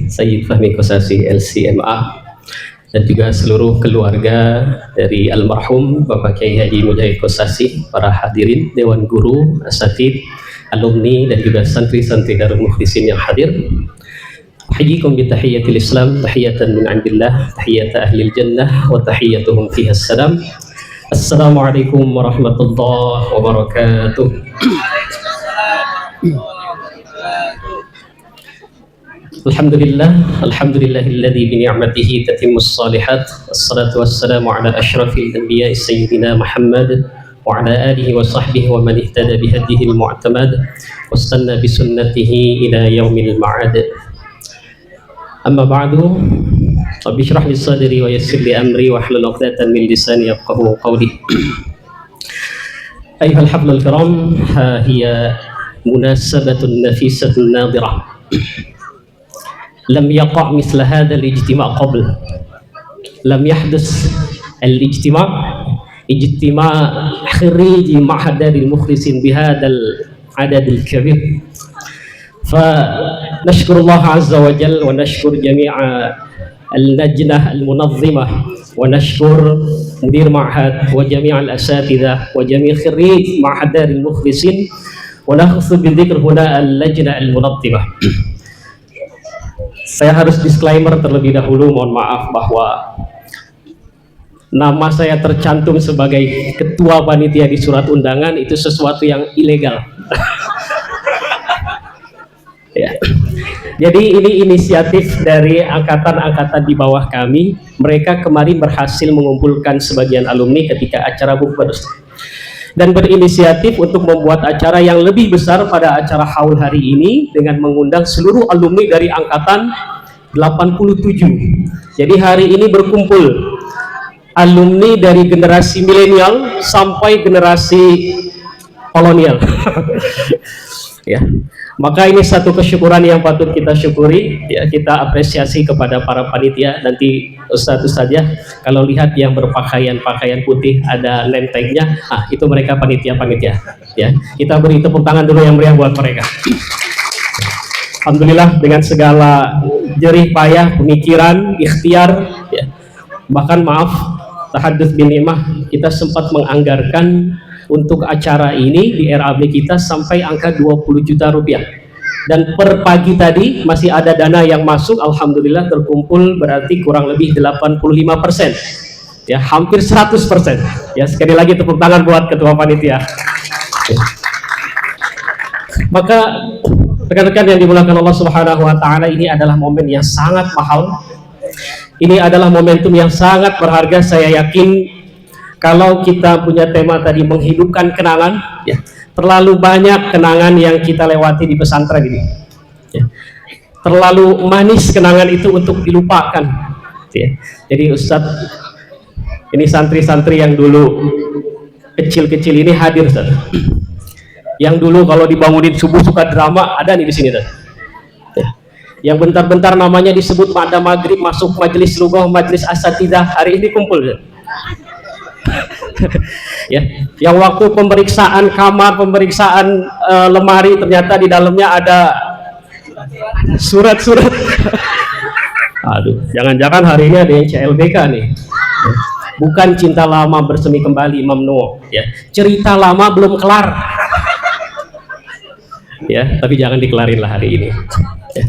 Sayyid Fahmi Kosasi LCMA dan juga seluruh keluarga dari almarhum Bapak Kiai Haji Mujahid Kosasi, para hadirin, dewan guru, asatid, alumni dan juga santri-santri Darul Mukhlisin yang hadir. Ahyikum bi tahiyyatil Islam, tahiyatan min 'indillah, tahiyyata ahlil jannah wa tahiyyatuhum fiha assalam. Assalamualaikum warahmatullahi wabarakatuh. Alhamdulillahilladzi bi ni'matihi tatimmus shalihat. Wassalatu wassalamu ala asyrafil anbiya'i sayyidina Muhammad wa ala alihi wa sahbihi wa man ihtada bi hadyihi al-mu'tamad wastanna bi sunnatihi ila yaumil ma'ad. Amma ba'du. Rabbi shrah li sadri wa yassir li amri wa hlul 'uqdatam min lisani yafqahu qawli. Ayyuhal hablul kiram, ha hiya munasabatun nafisatun nadirah. لم يقع مثل هذا الاجتماع قبل. لم يحدث اجتماع خريجي معهد دار المخلصين بهذا العدد الكبير. فنشكر الله عز وجل ونشكر جميع اللجنة المنظمة ونشكر مدير معهد وجميع الأساتذة وجميع خريج معهد دار المخلصين، ونخص بالذكر هنا اللجنة المنظمة. Saya harus disclaimer terlebih dahulu, mohon maaf bahwa nama saya tercantum sebagai ketua panitia di surat undangan itu sesuatu yang ilegal. Ya. Jadi ini inisiatif dari angkatan-angkatan di bawah kami. Mereka kemarin berhasil mengumpulkan sebagian alumni ketika acara bukber dan berinisiatif untuk membuat acara yang lebih besar pada acara haul hari ini dengan mengundang seluruh alumni dari angkatan 87. Jadi hari ini berkumpul alumni dari generasi milenial sampai generasi kolonial. Ya. Maka ini satu kesyukuran yang patut kita syukuri, ya, kita apresiasi kepada para panitia. Nanti Ustadz saja kalau lihat yang berpakaian putih ada name tag-nya, itu mereka panitia-panitia. Ya, kita beri tepuk tangan dulu yang meriah buat mereka. Alhamdulillah dengan segala jerih payah, pemikiran, ikhtiar, ya, bahkan maaf, tahadduts bin ni'mah, kita sempat menganggarkan untuk acara ini di RAB kita sampai angka 20 juta rupiah. Dan per pagi tadi masih ada dana yang masuk, alhamdulillah terkumpul berarti kurang lebih 85%. Ya, hampir 100%. Ya, sekali lagi tepuk tangan buat ketua panitia. Maka rekan-rekan yang dimuliakan Allah Subhanahu wa taala, ini adalah momen yang sangat mahal. Ini adalah momentum yang sangat berharga. Saya yakin kalau kita punya tema tadi menghidupkan kenangan, ya, terlalu banyak kenangan yang kita lewati di pesantren ini, ya. Terlalu manis kenangan itu untuk dilupakan, ya. Jadi Ustadz, ini santri-santri yang dulu kecil-kecil ini hadir, Ustadz. Yang dulu kalau dibangunin subuh suka drama, ada nih di sini, Ustadz. Ya. Yang bentar-bentar namanya disebut pada maghrib masuk majelis lugah, majelis asatidah, hari ini kumpul, Ustadz. Ya, yang waktu pemeriksaan kamar, pemeriksaan lemari, ternyata di dalamnya ada surat-surat. Aduh, jangan-jangan hari ini ada yang CLBK nih. Bukan cinta lama bersemi kembali, Imam Nuh. Ya, cerita lama belum kelar. Ya, tapi jangan dikelarin lah hari ini. Ya.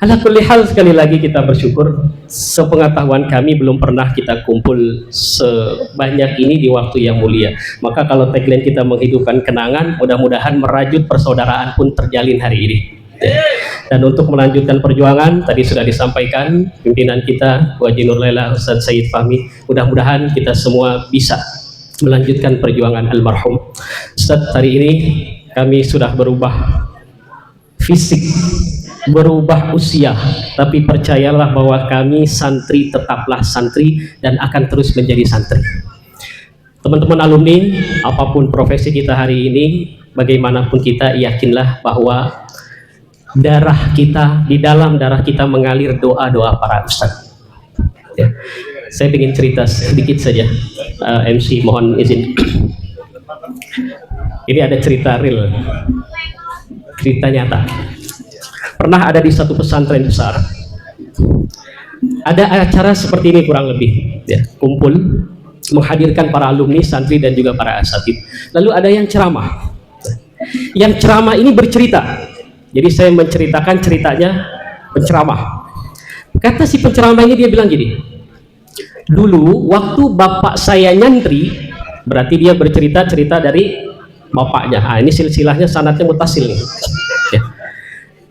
Ala kulli hal, sekali lagi kita bersyukur, sepengetahuan kami belum pernah kita kumpul sebanyak ini di waktu yang mulia. Maka kalau tagline kita menghidupkan kenangan, mudah-mudahan merajut persaudaraan pun terjalin hari ini. Ya. Dan untuk melanjutkan perjuangan, tadi sudah disampaikan pimpinan kita Haji Nur Laila Ustadz Sayyid Fahmi, mudah-mudahan kita semua bisa melanjutkan perjuangan almarhum Ustadz. Hari ini kami sudah berubah fisik, berubah usia, tapi percayalah bahwa kami santri tetaplah santri dan akan terus menjadi santri. Teman-teman alumni, apapun profesi kita hari ini, bagaimanapun kita, yakinlah bahwa darah kita, di dalam darah kita mengalir doa-doa para ustadz. Ya. Saya ingin cerita sedikit saja, MC mohon izin. Ini ada cerita real, cerita nyata. Pernah ada di satu pesantren besar, Ada acara seperti ini kurang lebih, ya, kumpul menghadirkan para alumni, santri dan juga para asatid. Lalu ada yang ceramah. Yang ceramah ini bercerita. Jadi saya menceritakan ceritanya penceramah. Kata si penceramah ini, dia bilang gini, dulu waktu bapak saya nyantri, berarti dia bercerita dari bapaknya. Ini silsilahnya sanadnya mutasil nih. Ya.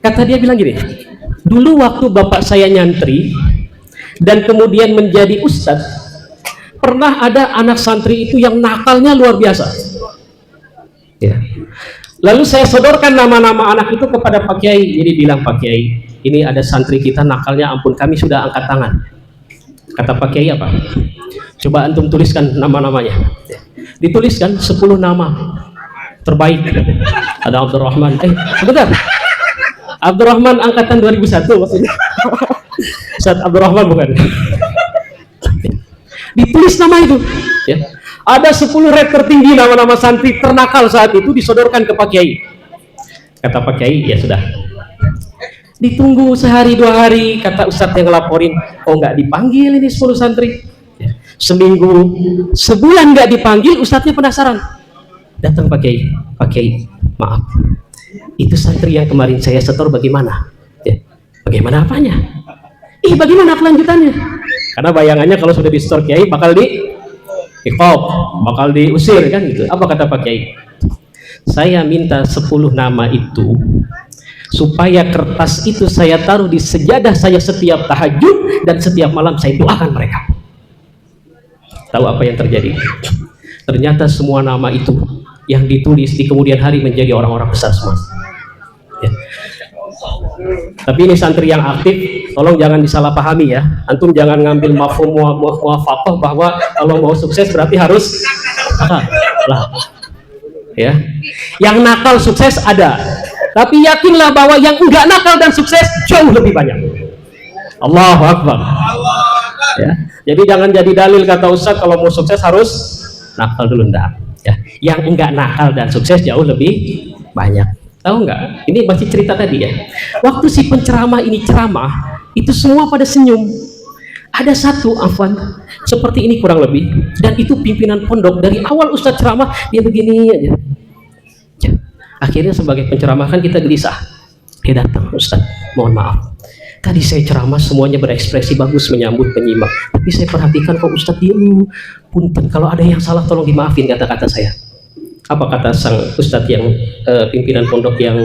Kata dia bilang gini, dulu waktu bapak saya nyantri dan kemudian menjadi ustadz, pernah ada anak santri itu yang nakalnya luar biasa. Ya. Lalu saya sodorkan nama-nama anak itu kepada Pak Kiai. Jadi bilang, Pak Kiai, ini ada santri kita nakalnya ampun, kami sudah angkat tangan. Kata Pak Kiai apa? Coba antum tuliskan nama-namanya. Dituliskan 10 nama terbaik. Ada Abdurrahman. Sebentar. Abdurrahman angkatan 2001 maksudnya. Ustaz Abdurrahman bukan. Ditulis nama itu. Ya. Ada 10 rate tertinggi nama-nama santri ternakal saat itu disodorkan ke Pak Kiai. Kata Pak Kiai, ya sudah. Ditunggu sehari 2 hari, kata Ustadz yang ngelaporin, oh nggak dipanggil ini 10 santri. Seminggu, sebulan nggak dipanggil, Ustadznya penasaran. Datang Pak Kiai, Pak Kiai, maaf, itu santri yang kemarin saya setor bagaimana? Ya, bagaimana apanya? Bagaimana kelanjutannya? Karena bayangannya kalau sudah di setor Kiai bakal ikop, bakal diusir kan gitu. Apa kata Pak Kiai? Saya minta 10 nama itu supaya kertas itu saya taruh di sejadah saya setiap tahajud dan setiap malam saya doakan mereka. Tahu apa yang terjadi? Ternyata semua nama itu yang ditulis di kemudian hari menjadi orang-orang besar semua. Ya. Tapi ini santri yang aktif, tolong jangan disalahpahami ya. Antum jangan ngambil mafhum muwafaqah bahwa kalau mau sukses berarti harus lah. Ya. Yang nakal sukses ada. Tapi yakinlah bahwa yang enggak nakal dan sukses jauh lebih banyak. Allahu Akbar. Ya. Jadi jangan jadi dalil kata Ustaz kalau mau sukses harus nakal dulu, enggak. Ya. Yang enggak nakal dan sukses jauh lebih banyak. Tahu enggak? Ini masih cerita tadi ya. Waktu si penceramah ini ceramah, itu semua pada senyum. Ada satu afwan seperti ini kurang lebih, dan itu pimpinan pondok dari awal Ustaz ceramah dia begini aja. Akhirnya sebagai penceramah kan kita gelisah. Dia datang, Ustaz, mohon maaf. Tadi saya ceramah semuanya berekspresi bagus menyambut penyimak. Tapi saya perhatikan kok Ustaz diem. Punten, kalau ada yang salah tolong dimaafin kata-kata saya. Apa kata sang Ustadz yang pimpinan pondok yang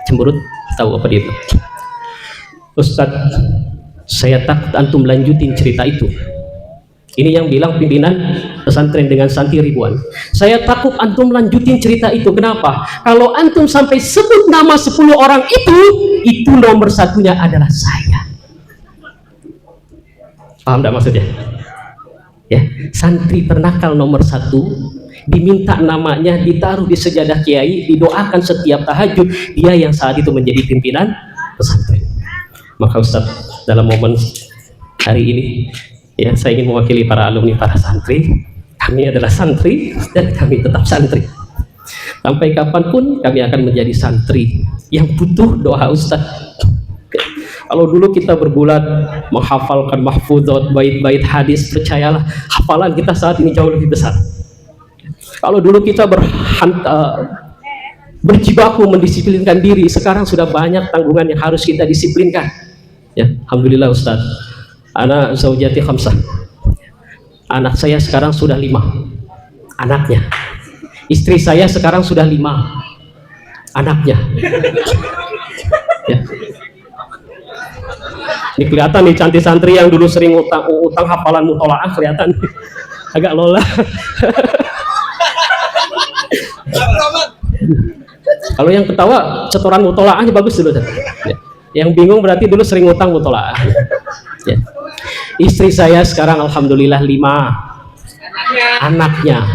cemberut? Tahu apa dia? Ustadz, saya takut antum lanjutin cerita itu. Ini yang bilang pimpinan pesantren dengan santri ribuan. Saya takut antum lanjutin cerita itu. Kenapa? Kalau antum sampai sebut nama 10 orang itu nomor satunya adalah saya. Paham tidak maksudnya? Ya, santri ternakal nomor 1 diminta namanya ditaruh di sejadah kiai, didoakan setiap tahajud, dia yang saat itu menjadi pimpinan pesantren. Maka Ustaz, dalam momen hari ini ya, saya ingin mewakili para alumni, para santri. Kami adalah santri dan kami tetap santri. Sampai kapanpun kami akan menjadi santri yang butuh doa Ustaz. Kalau dulu kita berbulat menghafalkan mahfuzat, bait-bait hadis, percayalah hafalan kita saat ini jauh lebih besar. Kalau dulu kita berjibaku mendisiplinkan diri, sekarang sudah banyak tanggungan yang harus kita disiplinkan. Ya, alhamdulillah Ustaz. Anak zaujati khamsah. Anak saya sekarang sudah 5 anaknya. Istri saya sekarang sudah 5 anaknya. Ya. Ini kelihatan nih cantik santri yang dulu sering utang hafalan mutolaah kelihatan agak lola. Kalau yang ketawa setoran mutolaahnya bagus dulu. Ya. Yang bingung berarti dulu sering utang mutolaah. Ya. Istri saya sekarang alhamdulillah 5 anaknya.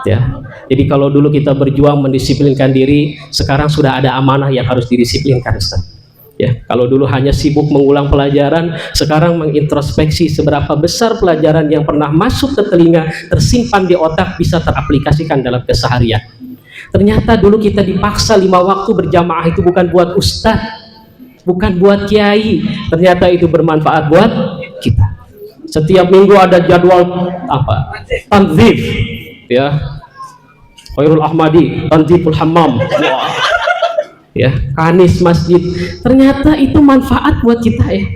Ya. Jadi kalau dulu kita berjuang mendisiplinkan diri, sekarang sudah ada amanah yang harus didisiplinkan, Ustaz. Ya, kalau dulu hanya sibuk mengulang pelajaran, sekarang mengintrospeksi seberapa besar pelajaran yang pernah masuk ke telinga, tersimpan di otak, bisa teraplikasikan dalam keseharian. Ternyata dulu kita dipaksa 5 waktu berjamaah itu bukan buat ustadz, bukan buat kiai, ternyata itu bermanfaat buat kita. Setiap minggu ada jadwal apa? Tanzif, ya. Khairul Ahmadi, Tanziful Hammam. Wah. Ya, kanis masjid. Ternyata itu manfaat buat kita ya.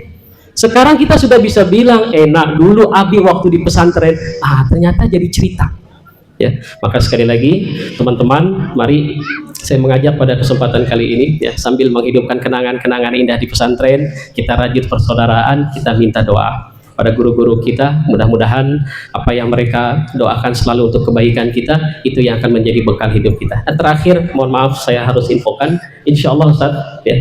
Sekarang kita sudah bisa bilang, enak dulu abi waktu di pesantren. Ternyata jadi cerita. Ya, maka sekali lagi teman-teman, mari saya mengajak pada kesempatan kali ini ya, sambil menghidupkan kenangan-kenangan indah di pesantren, kita rajut persaudaraan, kita minta doa pada guru-guru kita, mudah-mudahan apa yang mereka doakan selalu untuk kebaikan kita, itu yang akan menjadi bekal hidup kita. Dan terakhir, mohon maaf saya harus infokan, insya Allah Ustaz ya,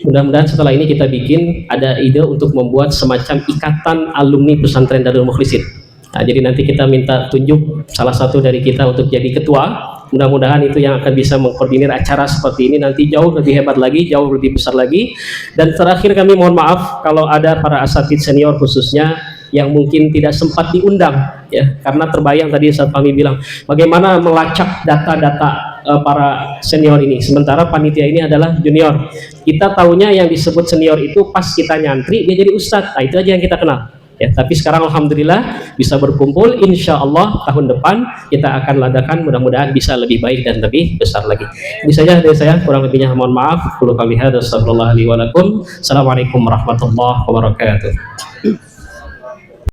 mudah-mudahan setelah ini kita bikin ada ide untuk membuat semacam ikatan alumni pesantren Darul Mukhlisin. Nah, jadi nanti kita minta tunjuk salah satu dari kita untuk jadi ketua. Mudah-mudahan itu yang akan bisa mengkoordinir acara seperti ini nanti jauh lebih hebat lagi, jauh lebih besar lagi. Dan terakhir kami mohon maaf kalau ada para asatid senior khususnya yang mungkin tidak sempat diundang ya, karena terbayang tadi saat kami bilang bagaimana melacak data-data para senior ini, sementara panitia ini adalah junior. Kita tahunya yang disebut senior itu pas kita nyantri dia jadi ustadz. Nah, itu aja yang kita kenal. Ya, tapi sekarang alhamdulillah bisa berkumpul, insya Allah tahun depan kita akan ladakan, mudah-mudahan bisa lebih baik dan lebih besar lagi. Ini saja dari saya, kurang lebihnya mohon maaf. Assalamualaikum warahmatullahi wabarakatuh.